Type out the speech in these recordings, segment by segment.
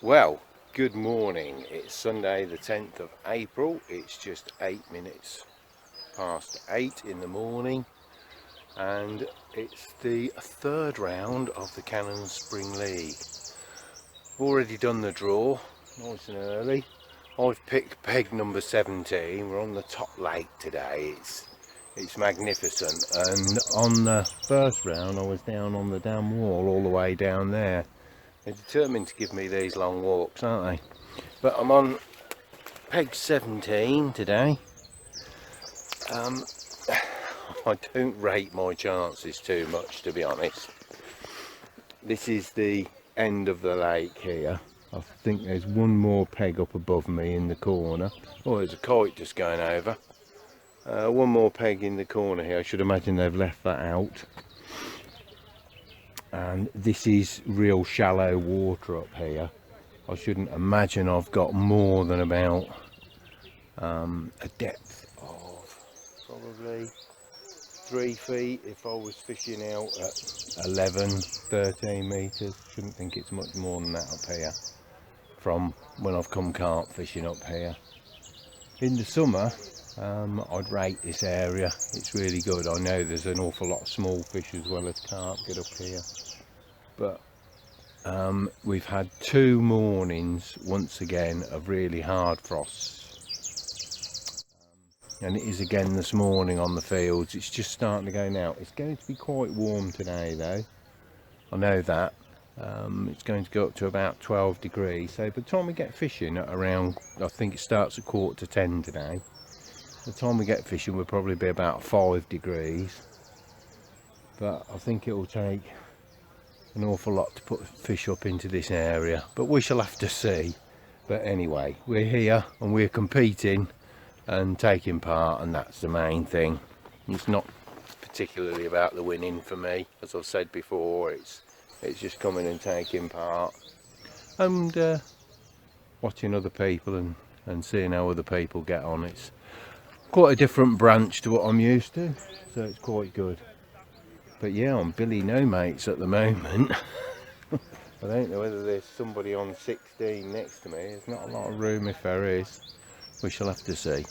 Well, good morning. It's Sunday the 10th of April. It's just 8 minutes past 8 in the morning, and it's the third round of the Canons Spring League. I've already done the draw, nice and early. I've picked peg number 17. We're on the top lake today. It's magnificent, and on the first round I was down on the dam wall all the way down there. They're determined to give me these long walks, aren't they? But I'm on peg 17 today. I don't rate my chances too much, to be honest. This is the end of the lake here. I think there's one more peg up above me in the corner. Oh, there's a kite just going over. One more peg in the corner here. I should imagine they've left that out. And this is real shallow water up here. I shouldn't imagine I've got more than about a depth of probably 3 feet if I was fishing out at 11, 13 metres. Shouldn't think it's much more than that up here from when I've come carp fishing up here. In the summer, I'd rate this area. It's really good. I know there's an awful lot of small fish as well as carp get up here, but we've had 2 mornings once again of really hard frosts, and it is again this morning on the fields. It's just starting to go now. It's going to be quite warm today though, I know that. It's going to go up to about 12 degrees, so by the time we get fishing at around, I think it starts at 9:45 today, by the time we get fishing we'll probably be about 5 degrees, but I think it will take an awful lot to put fish up into this area, but we shall have to see. But anyway, we're here and we're competing and taking part, and that's the main thing. It's not particularly about the winning for me. As I've said before, it's just coming and taking part and watching other people and seeing how other people get on. It's quite a different branch to what I'm used to, so it's quite good. But yeah, I'm Billy no mates at the moment. I don't know whether there's somebody on 16 next to me. There's not a lot of room if there is. We shall have to see.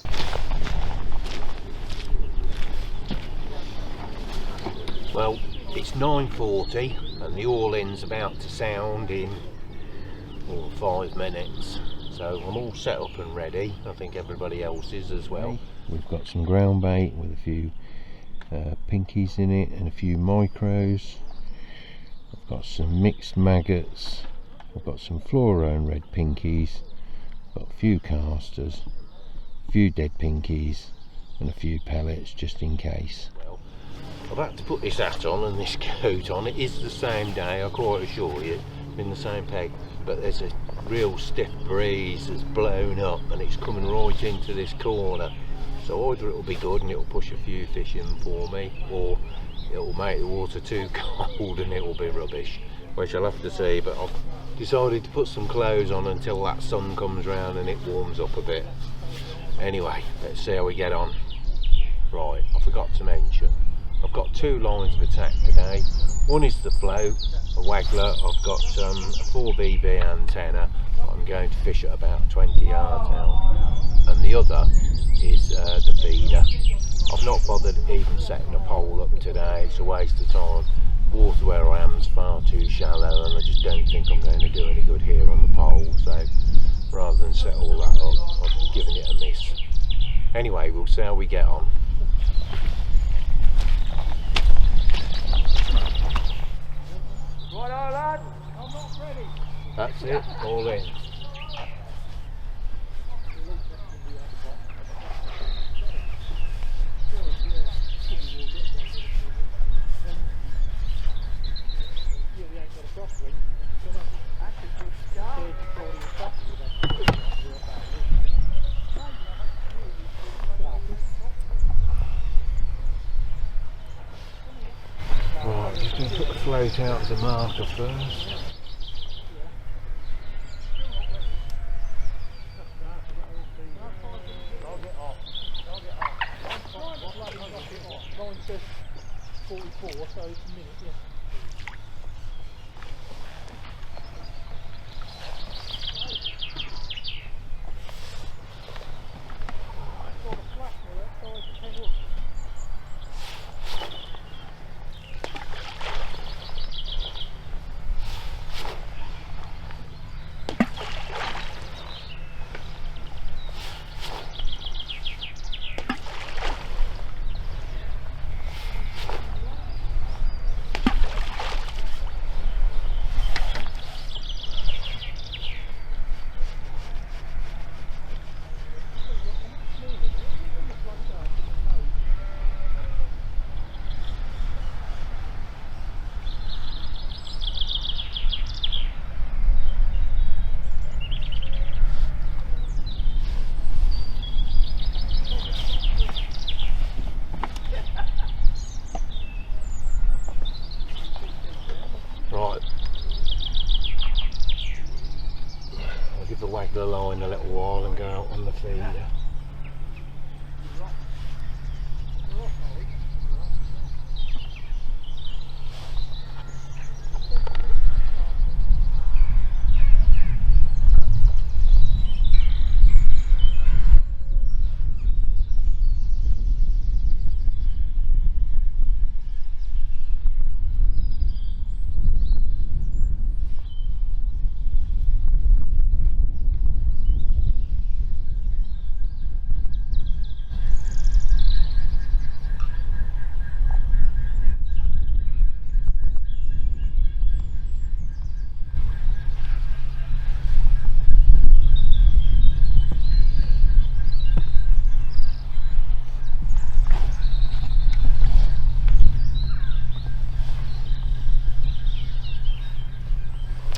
Well, it's 9:40 and the all-in's about to sound in 5 minutes. So I'm all set up and ready. I think everybody else is as well. We've got some ground bait with a few pinkies in it and a few micros. I've got some mixed maggots. I've got some fluorone red pinkies. I've got a few casters, a few dead pinkies and a few pellets just in case. Well, I've had to put this hat on and this coat on. It is the same day, I quite assure you, in the same peg, but there's a real stiff breeze that's blown up and it's coming right into this corner. So either it'll be good and it'll push a few fish in for me, or it'll make the water too cold and it'll be rubbish. Which I'll have to see, but I've decided to put some clothes on until that sun comes round and it warms up a bit. Anyway, let's see how we get on. Right, I forgot to mention, I've got 2 lines of attack today. One is the float, a waggler. I've got a 4BB antenna. I'm going to fish at about 20 yards out. And the other is the feeder. I've not bothered even setting a pole up today. It's a waste of time. Water where I am is far too shallow and I just don't think I'm going to do any good here on the pole. So rather than set all that up, I've given it a miss. Anyway, we'll see how we get on. Righto lad, I'm not ready. That's it, all in. Right, just going to put the float out as a marker first. Mine says 44, so it's a minute, yeah. wag the line a little while and go out on the feeder.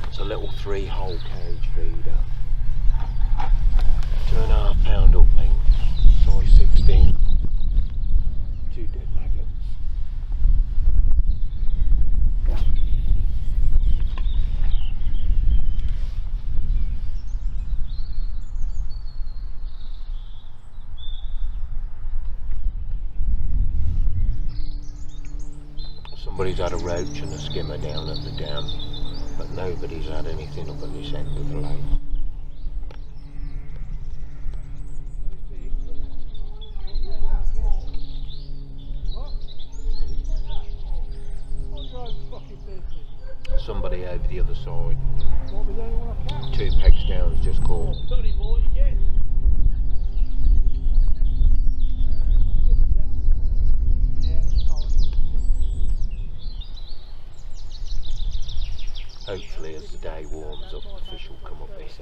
It's a little 3-hole cage feeder, 2.5 pound up length, size 16, 2 dead maggots. Somebody's had a roach and a skimmer down at the dam, but nobody's had anything up at this end of the lake. Somebody over the other side. 2 pegs down has just caught. Hopefully as the day warms up the fish will come up this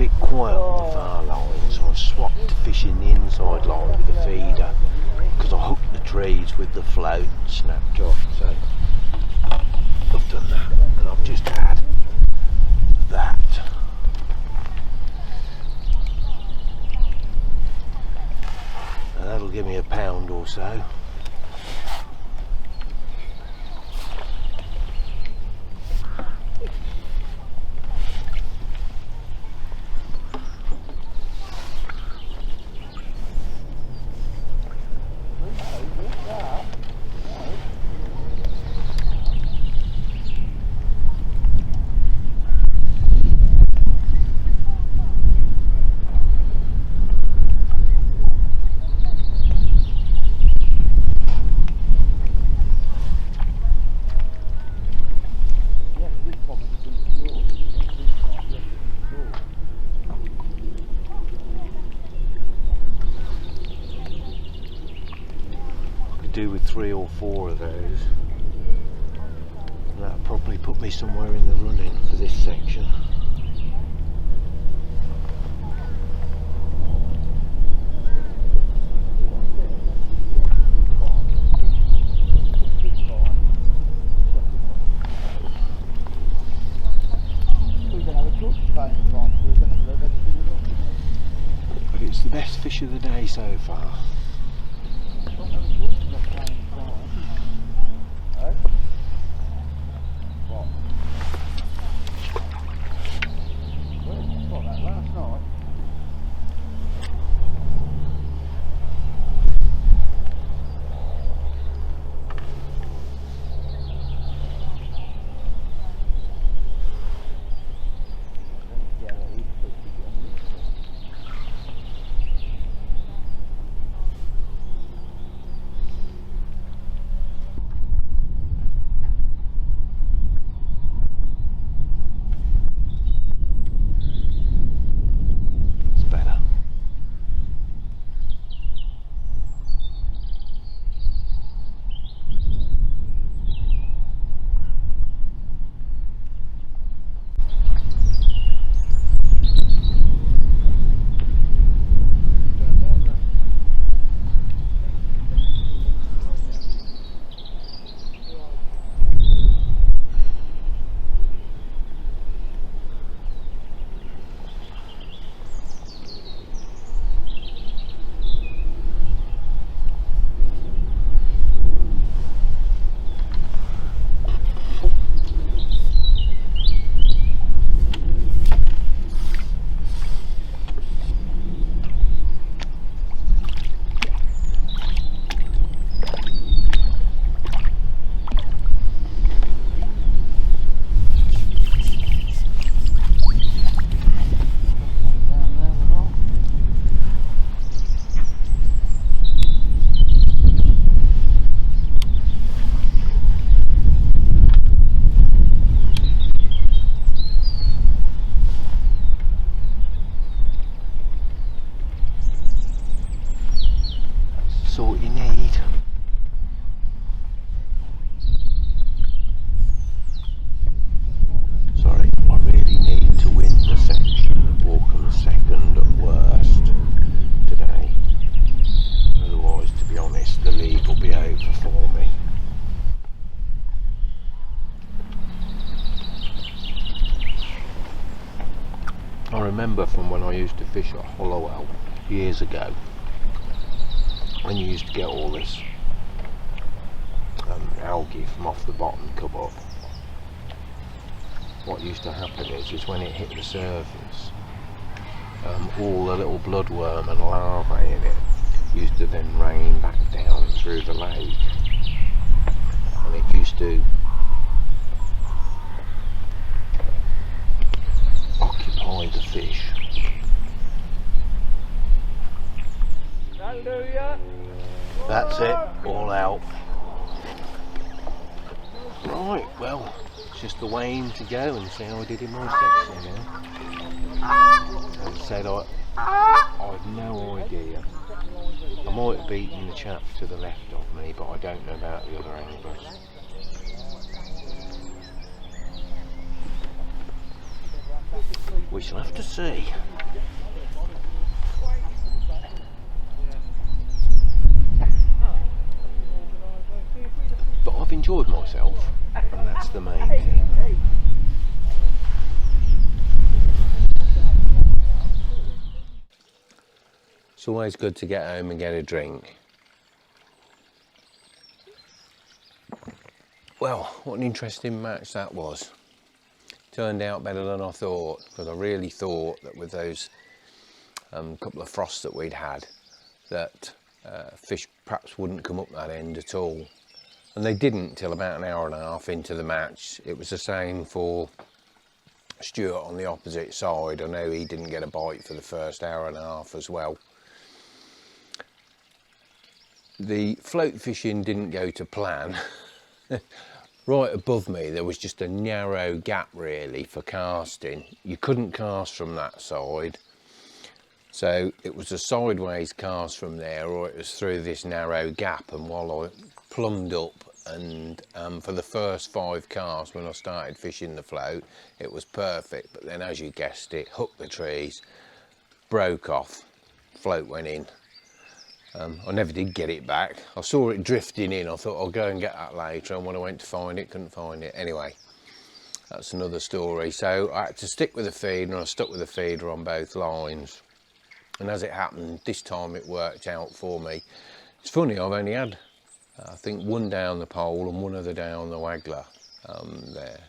bit quiet on the far line, so I've swapped to fishing the inside line with the feeder because I hooked the trees with the float and snapped off. So I've done that, and I've just had that. Now that'll give me a pound or so. Do with 3 or 4 of those, and that'll probably put me somewhere in the running for this section. But it's the best fish of the day so far. What you need. Sorry, I really need to win the section, walking second at worst today. Otherwise, to be honest, the league will be over for me. I remember from when I used to fish at Hollowell years ago, when you used to get all this algae from off the bottom come up. What used to happen is when it hit the surface, all the little bloodworm and larvae in it used to then rain back down through the lake, and it used to occupy the fish. That's it, all out. Right, well, it's just the way in to go and see how I did in my section now. As I said, I've no idea. I might have beaten the chap to the left of me, but I don't know about the other anglers. We shall have to see. enjoyed myself, and that's the main thing. It's always good to get home and get a drink. Well, what an interesting match that was. Turned out better than I thought, because I really thought that with those couple of frosts that we'd had, that fish perhaps wouldn't come up that end at all. And they didn't till about an hour and a half into the match. It was the same for Stuart on the opposite side. I know he didn't get a bite for the first hour and a half as well. The float fishing didn't go to plan. Right above me there was just a narrow gap really for casting. You couldn't cast from that side, so it was a sideways cast from there, or it was through this narrow gap. And while I plumbed up, and for the first 5 casts when I started fishing the float, it was perfect. But then, as you guessed it, hooked the trees, broke off, float went in. I never did get it back. I saw it drifting in. I thought I'll go and get that later, and when I went to find it, couldn't find it. Anyway, that's another story. So I had to stick with the feeder, and I stuck with the feeder on both lines. And as it happened, this time it worked out for me. It's funny, I've only had, I think, one down the pole and one other down the waggler there.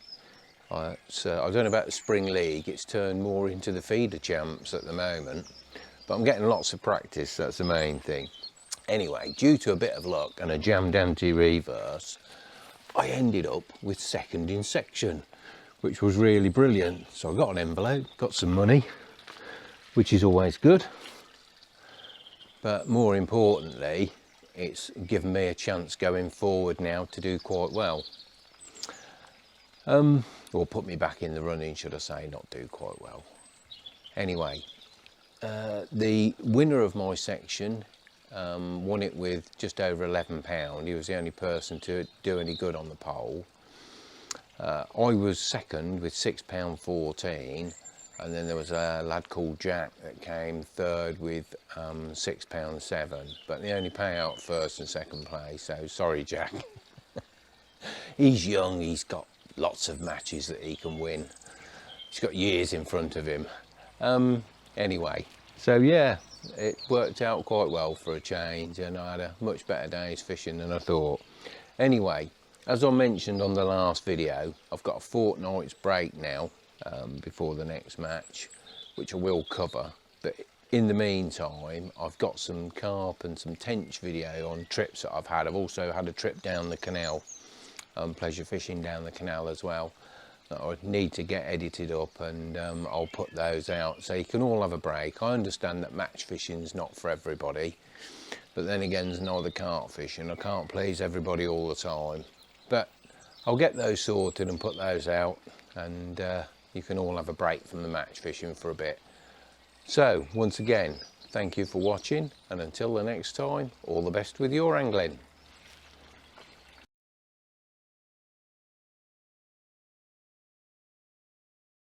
I don't know about the spring league. It's turned more into the feeder champs at the moment. But I'm getting lots of practice, that's the main thing. Anyway, due to a bit of luck and a jammed anti-reverse, I ended up with second in section, which was really brilliant. So I got an envelope, got some money, which is always good. But more importantly, it's given me a chance going forward now to do quite well. Or put me back in the running, should I say, not do quite well. Anyway. The winner of my section won it with just over £11. He was the only person to do any good on the pole. I was second with £6.14, and then there was a lad called Jack that came third with £6.07. But they only pay out first and second place, so sorry Jack. He's young, he's got lots of matches that he can win. He's got years in front of him. Anyway, so yeah, it worked out quite well for a change, and I had a much better day's fishing than I thought. Anyway, as I mentioned on the last video, I've got a fortnight's break now before the next match, which I will cover. But in the meantime, I've got some carp and some tench video on trips that I've had. I've also had a trip down the canal, pleasure fishing down the canal as well. I need to get edited up, and I'll put those out so you can all have a break. I understand that match fishing's not for everybody, but then again there's no other carp fishing. I can't please everybody all the time, but I'll get those sorted and put those out, and you can all have a break from the match fishing for a bit. So once again, thank you for watching, and until the next time, all the best with your angling.